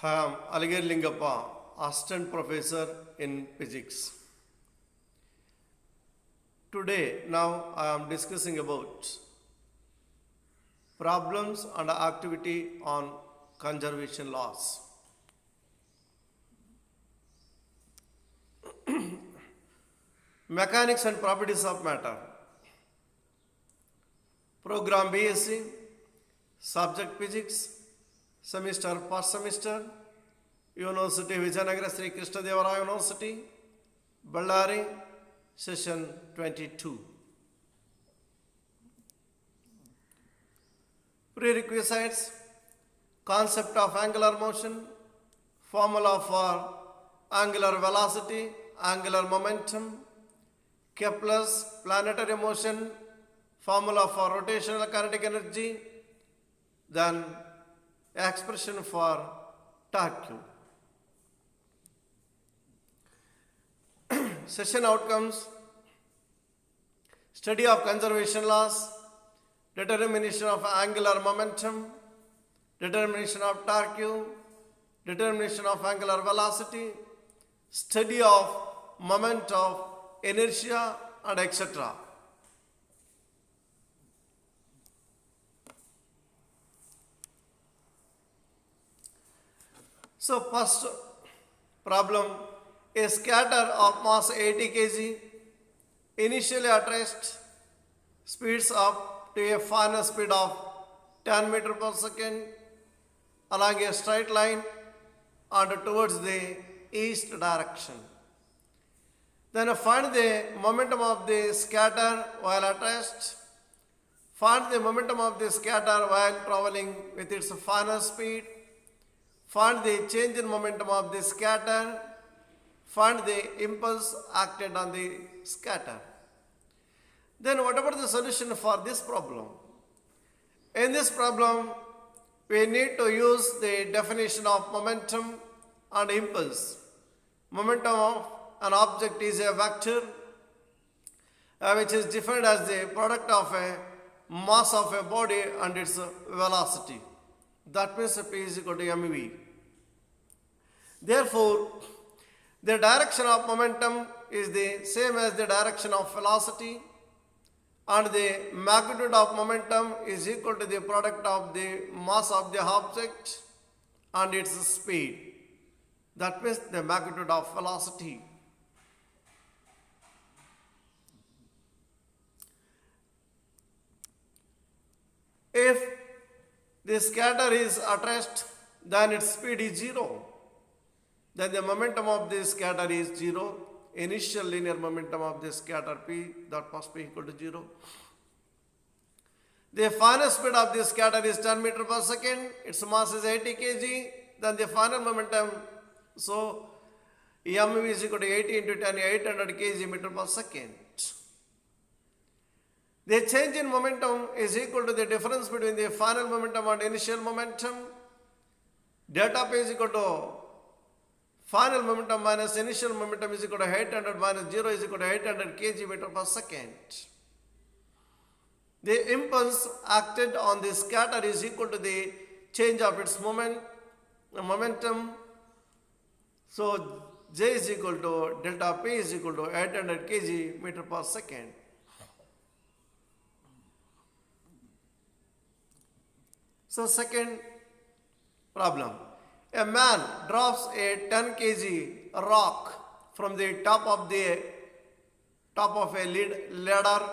I am Alagir Lingappa, Assistant Professor in Physics. Today, now I am discussing about problems and activity on conservation laws. Mechanics and properties of matter. Program BSc, subject physics, semester first semester, University Vijayanagara Sri Krishna Devaraya University, Ballari, session 22. Prerequisites: concept of angular motion, formula for angular velocity, angular momentum, Kepler's planetary motion, formula for rotational kinetic energy, then expression for torque. Session outcomes: study of conservation laws, determination of angular momentum, determination of torque, determination of angular velocity, study of moment of inertia, and etc. So first problem, a scatter of mass 80 kg initially at rest speeds up to a final speed of 10 meter per second along a straight line and towards the east direction. Then find the momentum of the scatter while at rest. Find the momentum of the scatter while traveling with its final speed. Find the change in momentum of the scatter. Find the impulse acted on the scatter. Then what about the solution for this problem? In this problem, we need to use the definition of momentum and impulse. Momentum of an object is a vector which is defined as the product of a mass of a body and its velocity. That means P is equal to mv. Therefore, the direction of momentum is the same as the direction of velocity, and the magnitude of momentum is equal to the product of the mass of the object and its speed. That means the magnitude of velocity. If the scatter is at rest, then its speed is 0. Then the momentum of the scatter is 0. Initial linear momentum of the scatter P, that must be equal to 0. The final speed of the scatter is 10 meter per second. Its mass is 80 kg. Then the final momentum, so mv is equal to 80 into 10, 800 kg meter per second. The change in momentum is equal to the difference between the final momentum and initial momentum. Delta P is equal to final momentum minus initial momentum is equal to 800 minus 0 is equal to 800 kg meter per second. The impulse acted on the scatter is equal to the change of its momentum. So J is equal to delta P is equal to 800 kg meter per second. So second problem. A man drops a 10 kg rock from the top of a ladder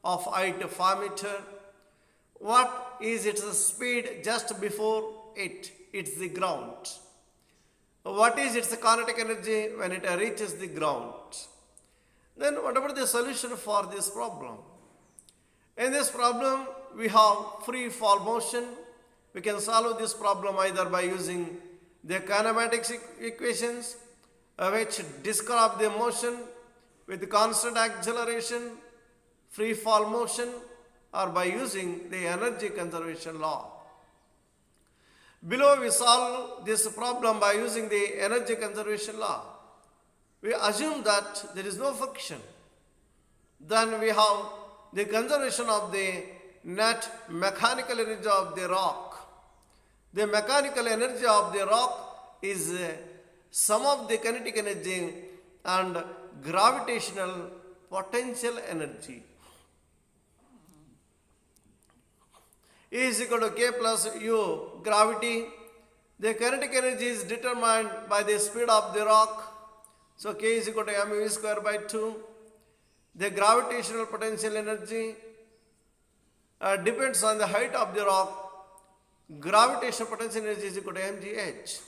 of height 5 meter. What is its speed just before it hits the ground? What is its kinetic energy when it reaches the ground? Then what about the solution for this problem? In this problem, we have free fall motion. We can solve this problem either by using the kinematics equations which describe the motion with constant acceleration, free fall motion, or by using the energy conservation law. Below we solve this problem by using the energy conservation law. We assume that there is no friction. Then we have the conservation of the net mechanical energy of the rock. The mechanical energy of the rock is sum of the kinetic energy and gravitational potential energy. E is equal to K plus U, gravity. The kinetic energy is determined by the speed of the rock. So K is equal to mv square by 2. The gravitational potential energy depends on the height of the rock. Gravitational potential energy is equal to mgh.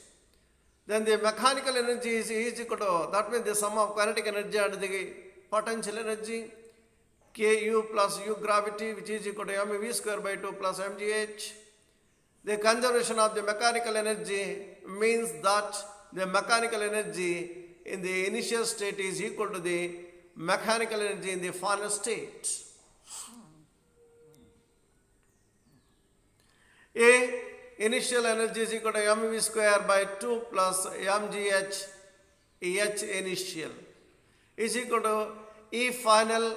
Then the mechanical energy is equal to, that means the sum of kinetic energy and the potential energy, Ku plus U gravity, which is equal to mv square by 2 plus mgh. The conservation of the mechanical energy means that the mechanical energy in the initial state is equal to the mechanical energy in the final state. A, initial energy is equal to mv square by 2 plus mgh, H initial, is equal to E final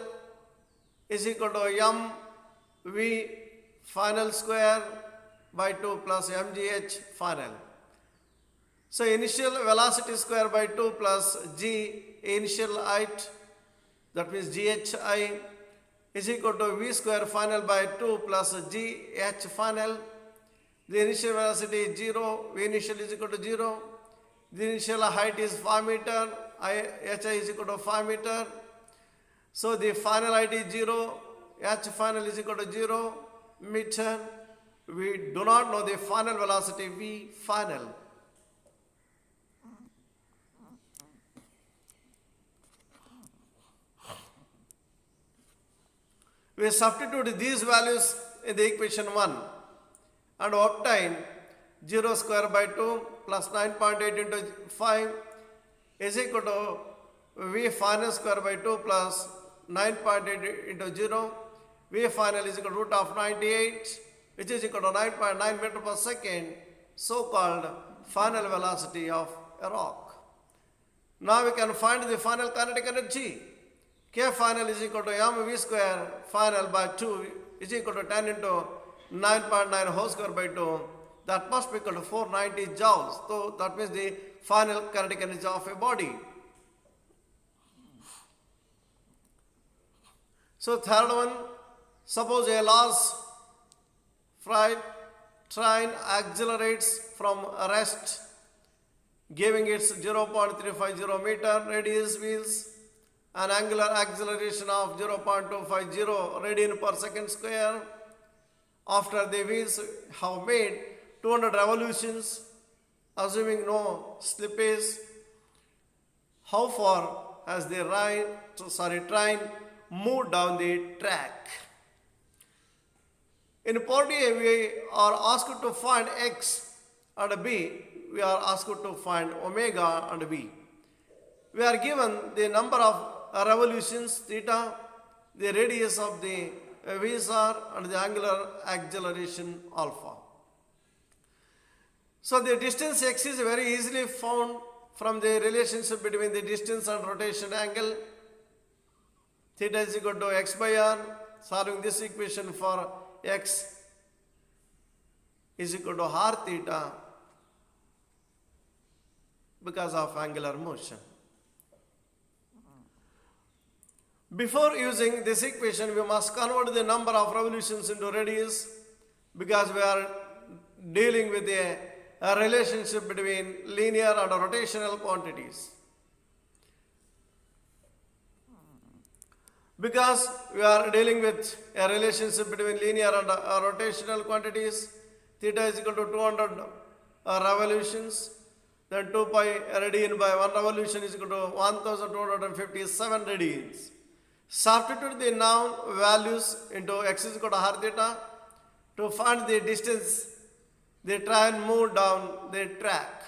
is equal to mv final square by 2 plus mgh final. So initial velocity square by 2 plus g initial height, that means ghi, is equal to v square final by 2 plus gh final. The initial velocity is 0, v initial is equal to 0. The initial height is 5 meter, hi is equal to 5 meter. So the final height is 0, h final is equal to 0 meter. We do not know the final velocity v final. We substitute these values in the equation 1 and obtain 0 square by 2 plus 9.8 into 5 is equal to v final square by 2 plus 9.8 into 0. V final is equal to root of 98, which is equal to 9.9 meter per second, so called final velocity of a rock. Now we can find the final kinetic energy. K final is equal to mv square final by 2 is equal to 10 into 9.9 whole square by 2. That must be equal to 490 joules. So that means the final kinetic energy of a body. So third one, suppose a large freight train accelerates from rest, giving its 0.350 meter radius wheels an angular acceleration of 0.250 radian per second square. After the wheels have made 200 revolutions, assuming no slippage, how far has the train moved down the track? In part A, we are asked to find x, and B, we are asked to find omega and b. We are given the number of revolutions theta, the radius of the wheels r, and the angular acceleration alpha. So the distance x is very easily found from the relationship between the distance and rotation angle. Theta is equal to x by r. Solving this equation for x is equal to r theta because of angular motion. Before using this equation, we must convert the number of revolutions into radius because we are dealing with a relationship between linear and rotational quantities. Because we are dealing with a relationship between linear and rotational quantities, theta is equal to 200 revolutions, then 2 pi radian by 1 revolution is equal to 1257 radians. Substitute the noun values into x is equal to r theta to find the distance the train moved down the track.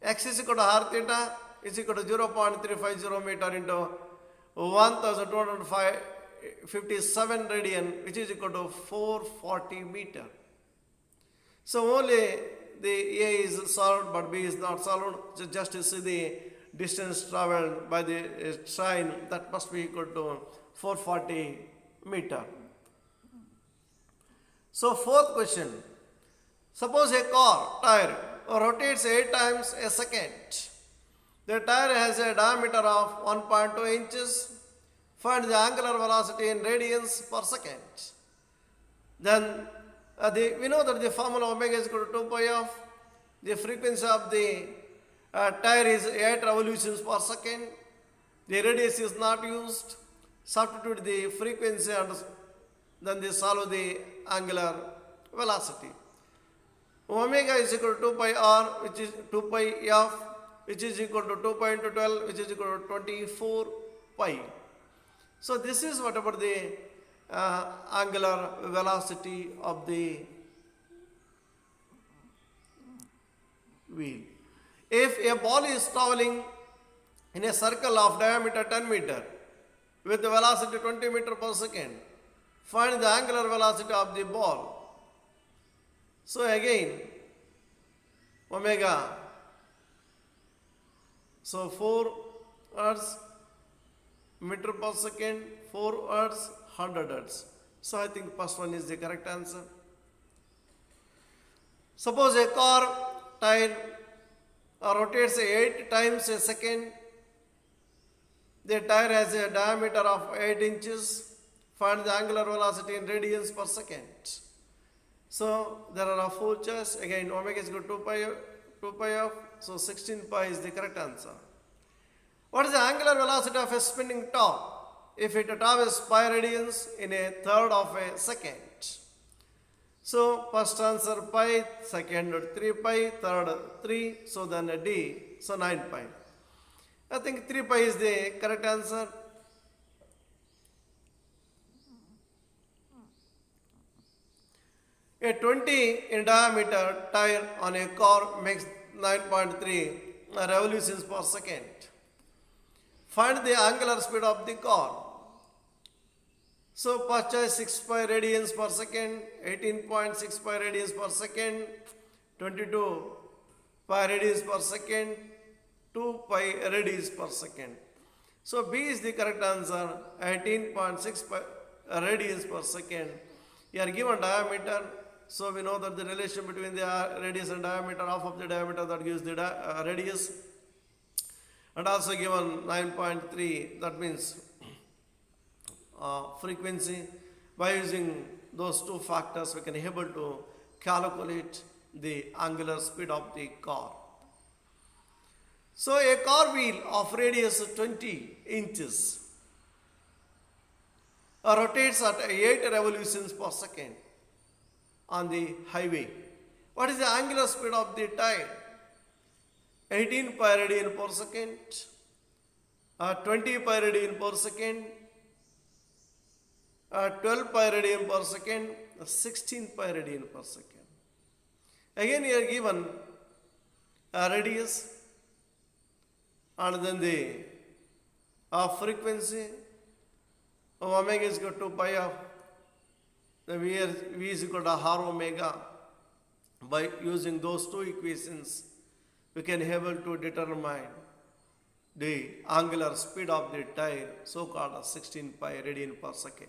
X is equal to r theta is equal to 0.350 meter into 1257 radian, which is equal to 440 meter. So only the A is solved but B is not solved. So just to see the distance traveled by the train, that must be equal to 440 meter. So fourth question, Suppose a car tire rotates 8 times a second. The tire has a diameter of 1.2 inches. Find the angular velocity in radians per second. Then we know that the formula omega is equal to 2 pi of the frequency of the tire is 8 revolutions per second. The radius is not used. Substitute the frequency and then they solve the angular velocity. Omega is equal to 2 pi r, which is 2 pi f, which is equal to 2 pi into 12, which is equal to 24 pi. So this is what about the angular velocity of the wheel. If a ball is traveling in a circle of diameter 10 meter with the velocity 20 meter per second, find the angular velocity of the ball. So again, omega, so 4 hertz meter per second, 4 hertz, 100 hertz. So I think first one is the correct answer. Suppose a car tire rotates 8 times a second. The tire has a diameter of 8 inches. Find the angular velocity in radians per second. So there are 4 choices. Again, omega is equal to 2 pi of. So 16 pi is the correct answer. What is the angular velocity of a spinning top if it travels pi radians in a third of a second? So first answer pi, second 3 pi, third 3, so then a D, so 9 pi. I think 3 pi is the correct answer. A 20 in diameter tire on a car makes 9.3 revolutions per second. Find the angular speed of the car. So first choice 6 pi radians per second, 18.6 pi radians per second, 22 pi radians per second, 2 pi radians per second. So B is the correct answer, 18.6 pi radians per second. You are given diameter, so we know that the relation between the radius and diameter, half of the diameter that gives the radius, and also given 9.3, that means frequency. By using those two factors, we can be able to calculate the angular speed of the car. So a car wheel of radius 20 inches rotates at 8 revolutions per second on the highway. What is the angular speed of the tire? 18 pi radian per second, 20 pi radian per second, 12 pi radian per second, 16 pi radian per second. Again, you are given a radius and then the frequency of omega is equal to pi of the V is equal to r omega. By using those two equations, we can be able to determine the angular speed of the tire, so called 16 pi radian per second.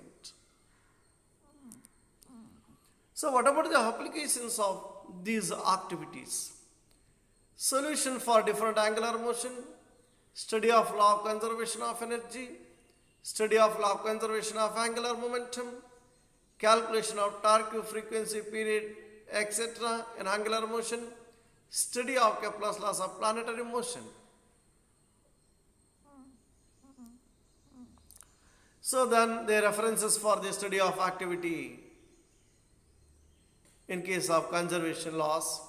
So what about the applications of these activities? Solution for different angular motion, study of law of conservation of energy, study of law of conservation of angular momentum, calculation of torque, frequency, period, etc. in angular motion, study of Kepler's laws of planetary motion. So then the references for the study of activity in case of conservation laws,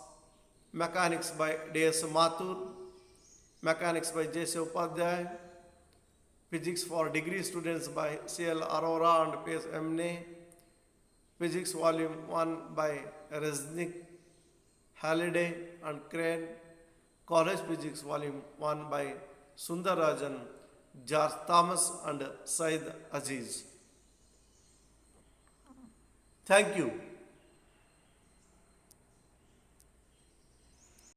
mechanics by D.S. Mathur, mechanics by J.C. Upadhyay, physics for degree students by C.L. Arora and P.S. Emne, physics volume 1 by Resnick, Halliday and Crane, college physics volume 1 by Sundarajan, George Thomas and Said Aziz. Thank you.